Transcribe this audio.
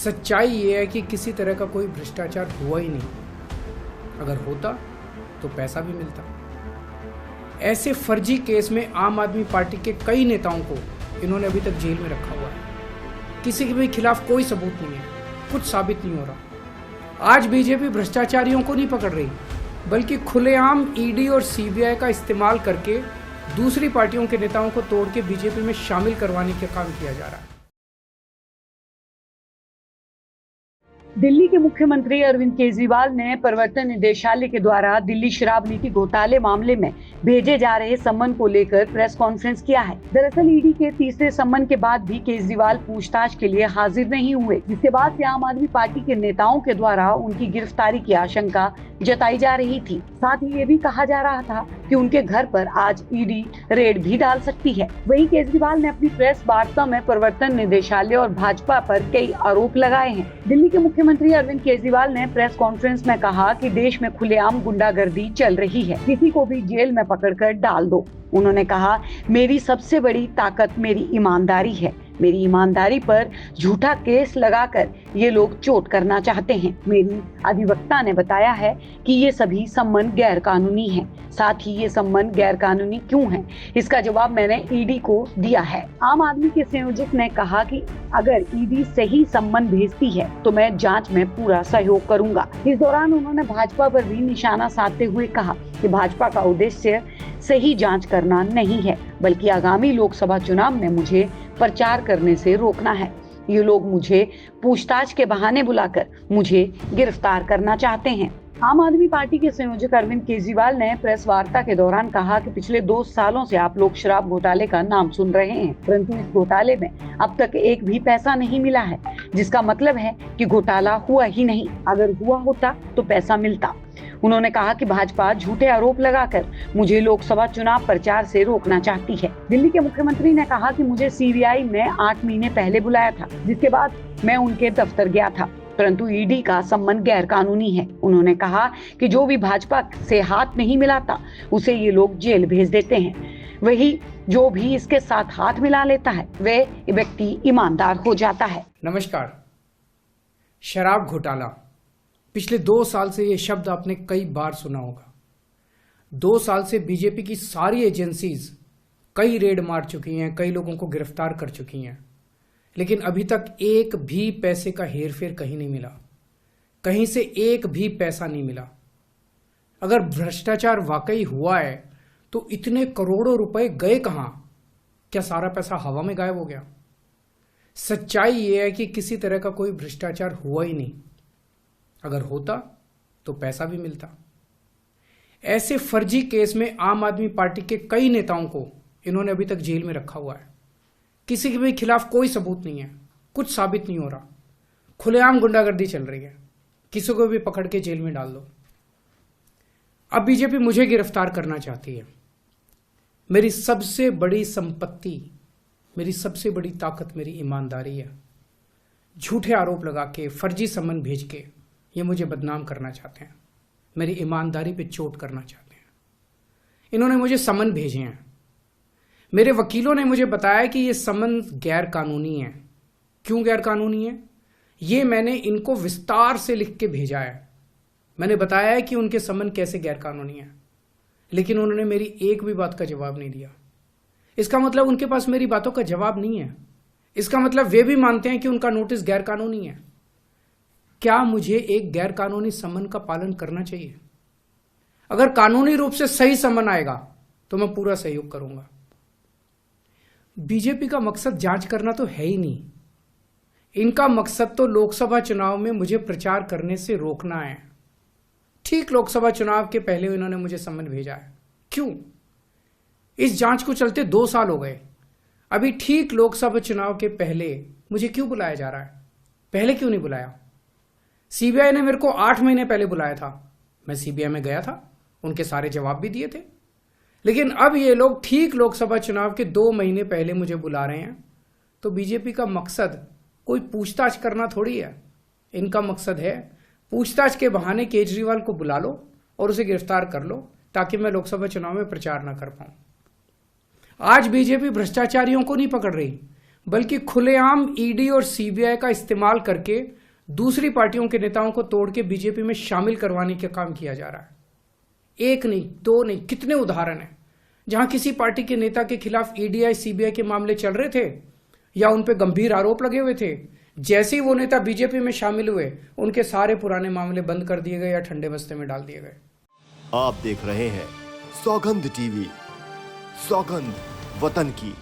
सच्चाई ये है कि किसी तरह का कोई भ्रष्टाचार हुआ ही नहीं। अगर होता तो पैसा भी मिलता। ऐसे फर्जी केस में आम आदमी पार्टी के कई नेताओं को इन्होंने अभी तक जेल में रखा हुआ है। किसी के भी खिलाफ कोई सबूत नहीं है, कुछ साबित नहीं हो रहा। आज बीजेपी भ्रष्टाचारियों को नहीं पकड़ रही, बल्कि खुलेआम ईडी और सीबीआई का इस्तेमाल करके दूसरी पार्टियों के नेताओं को तोड़ के बीजेपी में शामिल करवाने का काम किया जा रहा है। दिल्ली के मुख्यमंत्री अरविंद केजरीवाल ने प्रवर्तन निदेशालय के द्वारा दिल्ली शराब नीति घोटाले मामले में भेजे जा रहे सम्मन को लेकर प्रेस कॉन्फ्रेंस किया है। दरअसल ईडी के तीसरे सम्मन के बाद भी केजरीवाल पूछताछ के लिए हाजिर नहीं हुए, जिसके बाद से आम आदमी पार्टी के नेताओं के द्वारा उनकी गिरफ्तारी की आशंका जताई जा रही थी। साथ ही ये भी कहा जा रहा था कि उनके घर पर आज ईडी रेड भी डाल सकती है। वहीं केजरीवाल ने अपनी प्रेस वार्ता में प्रवर्तन निदेशालय और भाजपा पर कई आरोप लगाए हैं। दिल्ली के मुख्यमंत्री अरविंद केजरीवाल ने प्रेस कॉन्फ्रेंस में कहा कि देश में खुलेआम गुंडागर्दी चल रही है, किसी को भी जेल में पकड़कर डाल दो। उन्होंने कहा, मेरी सबसे बड़ी ताकत मेरी ईमानदारी है। मेरी ईमानदारी पर झूठा केस लगाकर ये लोग चोट करना चाहते हैं। मेरी अधिवक्ता ने बताया है कि ये सभी सम्मन गैर कानूनी हैं। साथ ही ये सम्मन गैर कानूनी क्यों हैं, इसका जवाब मैंने ईडी को दिया है। आम आदमी के संयोजक ने कहा कि अगर ईडी सही सम्मन भेजती है तो मैं जांच में पूरा सहयोग करूंगा। इस दौरान उन्होंने भाजपा पर भी निशाना साधते हुए कहा कि भाजपा का उद्देश्य सही जांच करना नहीं है, बल्कि आगामी लोकसभा चुनाव में मुझे प्रचार करने से रोकना है। ये लोग मुझे पूछताछ के बहाने बुलाकर मुझे गिरफ्तार करना चाहते हैं। आम आदमी पार्टी के संयोजक अरविंद केजरीवाल ने प्रेस वार्ता के दौरान कहा कि पिछले 2 सालों से आप लोग शराब घोटाले का नाम सुन रहे हैं, परंतु इस घोटाले में अब तक एक भी पैसा नहीं मिला है, जिसका मतलब है कि घोटाला हुआ ही नहीं। अगर हुआ होता तो पैसा मिलता। उन्होंने कहा कि भाजपा झूठे आरोप लगाकर मुझे लोकसभा चुनाव प्रचार से रोकना चाहती है। दिल्ली के मुख्यमंत्री ने कहा कि मुझे सीबीआई में 8 महीने पहले बुलाया था, जिसके बाद मैं उनके दफ्तर गया था, परंतु ईडी का सम्मन गैर कानूनी है। उन्होंने कहा कि जो भी भाजपा से हाथ नहीं मिलाता उसे ये लोग जेल भेज देते हैं, वही जो भी इसके साथ हाथ मिला लेता है वह व्यक्ति ईमानदार हो जाता है। नमस्कार। शराब घोटाला, पिछले 2 साल से ये शब्द आपने कई बार सुना होगा। 2 साल से बीजेपी की सारी एजेंसीज कई रेड मार चुकी हैं, कई लोगों को गिरफ्तार कर चुकी हैं, लेकिन अभी तक एक भी पैसे का हेरफेर कहीं नहीं मिला, कहीं से एक भी पैसा नहीं मिला। अगर भ्रष्टाचार वाकई हुआ है तो इतने करोड़ों रुपए गए कहां? क्या सारा पैसा हवा में गायब हो गया? सच्चाई यह है कि किसी तरह का कोई भ्रष्टाचार हुआ ही नहीं। अगर होता तो पैसा भी मिलता। ऐसे फर्जी केस में आम आदमी पार्टी के कई नेताओं को इन्होंने अभी तक जेल में रखा हुआ है। किसी के भी खिलाफ कोई सबूत नहीं है, कुछ साबित नहीं हो रहा। खुलेआम गुंडागर्दी चल रही है, किसी को भी पकड़ के जेल में डाल दो। अब बीजेपी मुझे गिरफ्तार करना चाहती है। मेरी सबसे बड़ी संपत्ति, मेरी सबसे बड़ी ताकत मेरी ईमानदारी है। झूठे आरोप लगा के, फर्जी सम्मन भेज के ये मुझे बदनाम करना चाहते हैं, मेरी ईमानदारी पे चोट करना चाहते हैं। इन्होंने मुझे सम्मन भेजे हैं। मेरे वकीलों ने मुझे बताया कि ये सम्मन गैर कानूनी है। क्यों गैर कानूनी है, ये मैंने इनको विस्तार से लिख के भेजा है। मैंने बताया है कि उनके सम्मन कैसे गैर कानूनी है, लेकिन उन्होंने मेरी एक भी बात का जवाब नहीं दिया। इसका मतलब उनके पास मेरी बातों का जवाब नहीं है। इसका मतलब वे भी मानते हैं कि उनका नोटिस गैर कानूनी है। क्या मुझे एक गैर कानूनी सम्मन का पालन करना चाहिए? अगर कानूनी रूप से सही सम्मन आएगा तो मैं पूरा सहयोग करूंगा। बीजेपी का मकसद जांच करना तो है ही नहीं। इनका मकसद तो लोकसभा चुनाव में मुझे प्रचार करने से रोकना है। ठीक लोकसभा चुनाव के पहले इन्होंने मुझे सम्मन भेजा है। क्यों? इस जांच को चलते 2 साल हो गए। अभी ठीक लोकसभा चुनाव के पहले मुझे क्यों बुलाया जा रहा है? पहले क्यों नहीं बुलाया? सीबीआई ने मेरे को 8 महीने पहले बुलाया था। मैं सीबीआई में गया था, उनके सारे जवाब भी दिए थे। लेकिन अब ये लोग ठीक लोकसभा चुनाव के 2 महीने पहले मुझे बुला रहे हैं। तो बीजेपी का मकसद कोई पूछताछ करना थोड़ी है। इनका मकसद है पूछताछ के बहाने केजरीवाल को बुला लो और उसे गिरफ्तार कर लो, ताकि मैं लोकसभा चुनाव में प्रचार ना कर पाऊं। आज बीजेपी भ्रष्टाचारियों को नहीं पकड़ रही, बल्कि खुलेआम ईडी और सीबीआई का इस्तेमाल करके दूसरी पार्टियों के नेताओं को तोड़ के बीजेपी में शामिल करवाने का काम किया जा रहा है। एक नहीं, दो नहीं, कितने उदाहरण हैं जहां किसी पार्टी के नेता के खिलाफ ईडीआई सीबीआई के मामले चल रहे थे या उन पे गंभीर आरोप लगे हुए थे। जैसे ही वो नेता बीजेपी में शामिल हुए, उनके सारे पुराने मामले बंद कर दिए गए या ठंडे बस्ते में डाल दिए गए। आप देख रहे हैं सौगंध टीवी, सौगंध वतन की।